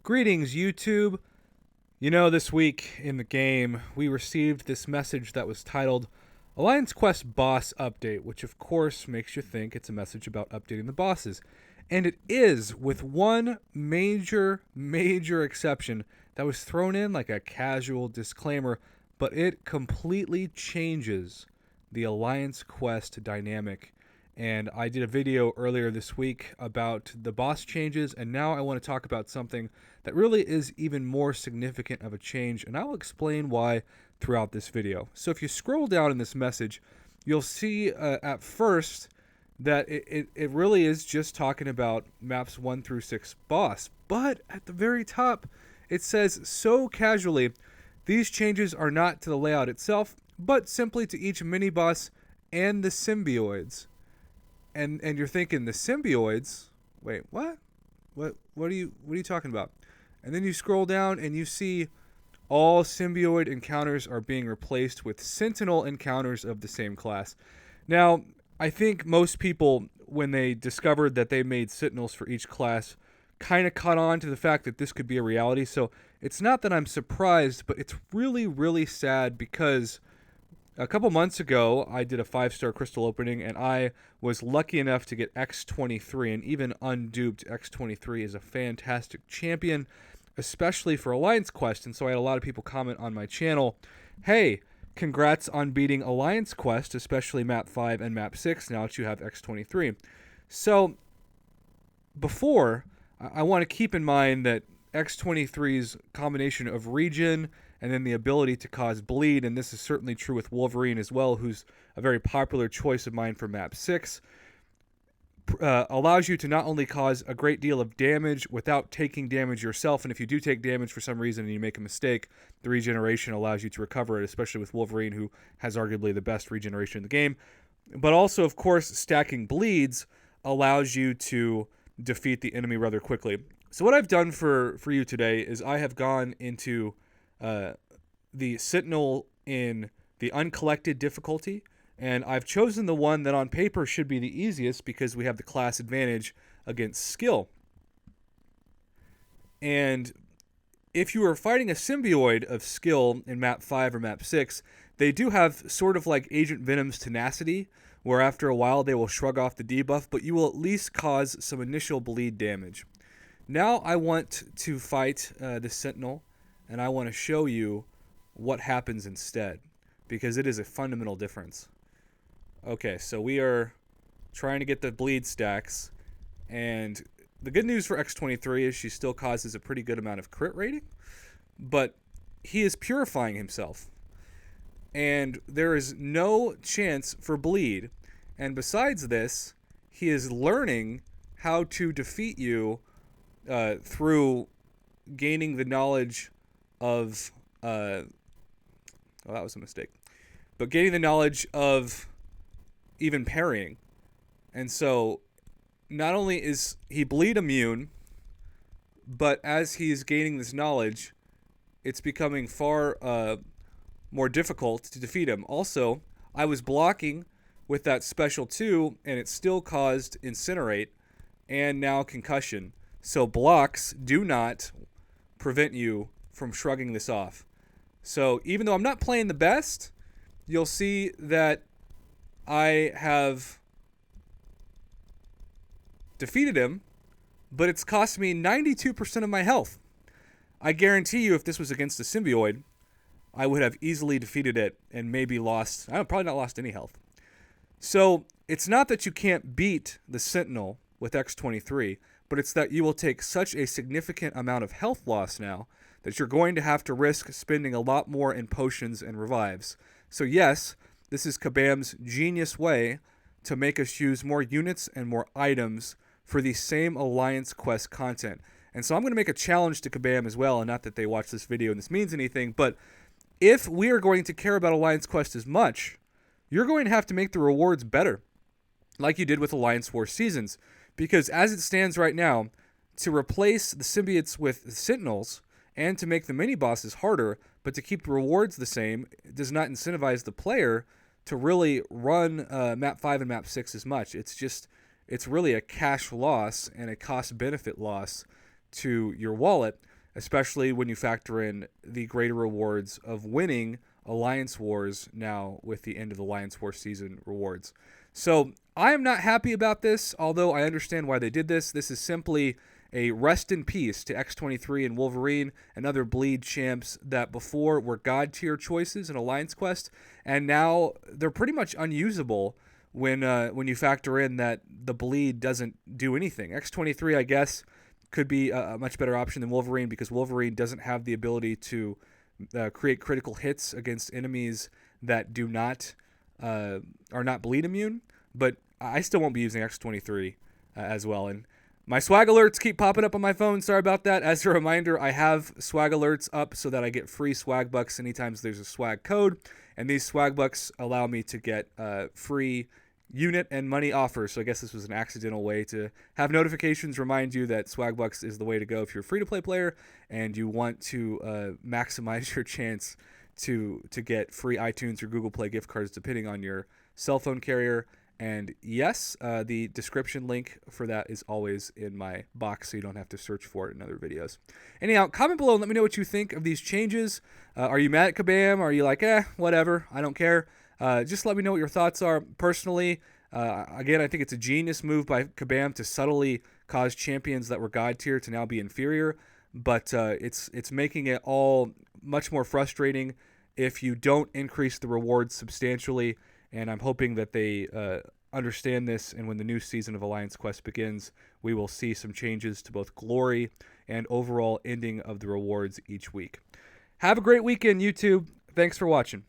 Greetings, YouTube. This week in the game, we received this message that was titled Alliance Quest Boss Update, which of course makes you think it's a message about updating the bosses. And it is, with one major exception that was thrown in like a casual disclaimer, but it completely changes the Alliance Quest dynamic. And I did a video earlier this week about the boss changes, and now I want to talk about something that really is even more significant of a change, and I'll explain why throughout this video. So if you scroll down in this message, you'll see at first that it really is just talking about maps 1 through 6 boss. But at the very top, it says so casually, these changes are not to the layout itself, but simply to each mini-boss and the symbioids. And you're thinking, the symbioids? Wait, what? What are you talking about? And then you scroll down and you see all symbioid encounters are being replaced with sentinel encounters of the same class. Now, I think most people, when they discovered that they made sentinels for each class, kind of caught on to the fact that this could be a reality. So it's not that I'm surprised, but it's really sad because a couple months ago, I did a 5-star crystal opening, and I was lucky enough to get X-23, and even unduped, X-23 is a fantastic champion, especially for Alliance Quest, and so I had a lot of people comment on my channel, hey, congrats on beating Alliance Quest, especially Map 5 and Map 6, now that you have X-23. So, before, I want to keep in mind that X-23's combination of regen and then the ability to cause bleed, and this is certainly true with Wolverine as well, who's a very popular choice of mine for Map 6, allows you to not only cause a great deal of damage without taking damage yourself, and if you do take damage for some reason and you make a mistake, the regeneration allows you to recover it, especially with Wolverine, who has arguably the best regeneration in the game. But also, of course, stacking bleeds allows you to defeat the enemy rather quickly. So what I've done for you today is I have gone into the Sentinel in the uncollected difficulty, and I've chosen the one that on paper should be the easiest because we have the class advantage against skill. And if you are fighting a symbioid of skill in Map 5 or Map 6, they do have sort of like Agent Venom's tenacity, where after a while they will shrug off the debuff, but you will at least cause some initial bleed damage. Now I want to fight the Sentinel, and I want to show you what happens instead, because it is a fundamental difference. Okay, so we are trying to get the bleed stacks, and the good news for X-23 is she still causes a pretty good amount of crit rating, but he is purifying himself, and there is no chance for bleed, and besides this, he is learning how to defeat you through gaining the knowledge of well, that was a mistake, but gaining the knowledge of even parrying. And so not only is he bleed immune, but as he's gaining this knowledge, it's becoming far more difficult to defeat him. Also, I was blocking with that special 2, and it still caused Incinerate and now Concussion. So blocks do not prevent you from shrugging this off. So even though I'm not playing the best, you'll see that I have defeated him, but it's cost me 92% of my health. I guarantee you if this was against a symbioid, I would have easily defeated it and maybe lost, I probably not lost any health. So it's not that you can't beat the Sentinel with X-23, but it's that you will take such a significant amount of health loss now that you're going to have to risk spending a lot more in potions and revives. So yes, this is Kabam's genius way to make us use more units and more items for the same Alliance Quest content. And so I'm going to make a challenge to Kabam as well, and not that they watch this video and this means anything, but if we are going to care about Alliance Quest as much, you're going to have to make the rewards better, like you did with Alliance War Seasons. Because as it stands right now, to replace the symbiotes with the Sentinels, and to make the mini-bosses harder, but to keep the rewards the same, does not incentivize the player to really run Map 5 and Map 6 as much. It's really a cash loss and a cost-benefit loss to your wallet. especially when you factor in the greater rewards of winning Alliance Wars now with the end of the Alliance War season rewards. So I am not happy about this, although I understand why they did this. This is simply a rest in peace to X-23 and Wolverine and other bleed champs that before were god tier choices in Alliance Quest, and now they're pretty much unusable when you factor in that the bleed doesn't do anything. X-23, I guess, could be a much better option than Wolverine because Wolverine doesn't have the ability to create critical hits against enemies that do not are not bleed immune. But I still won't be using X-23 as well. And my swag alerts keep popping up on my phone. Sorry about that. As a reminder, I have swag alerts up so that I get free swag bucks anytime there's a swag code. And these swag bucks allow me to get free unit and money offers. So I guess this was an accidental way to have notifications remind you that swag bucks is the way to go if you're a free-to-play player and you want to maximize your chance to get free iTunes or Google Play gift cards depending on your cell phone carrier. And yes, the description link for that is always in my box, so you don't have to search for it in other videos. Anyhow, comment below and let me know what you think of these changes. Are you mad at Kabam? Are you like, whatever, I don't care? Just let me know what your thoughts are. Personally, again, I think it's a genius move by Kabam to subtly cause champions that were god tier to now be inferior, but it's making it all much more frustrating if you don't increase the rewards substantially. And I'm hoping that they understand this, and when the new season of Alliance Quest begins, we will see some changes to both glory and overall ending of the rewards each week. Have a great weekend, YouTube. Thanks for watching.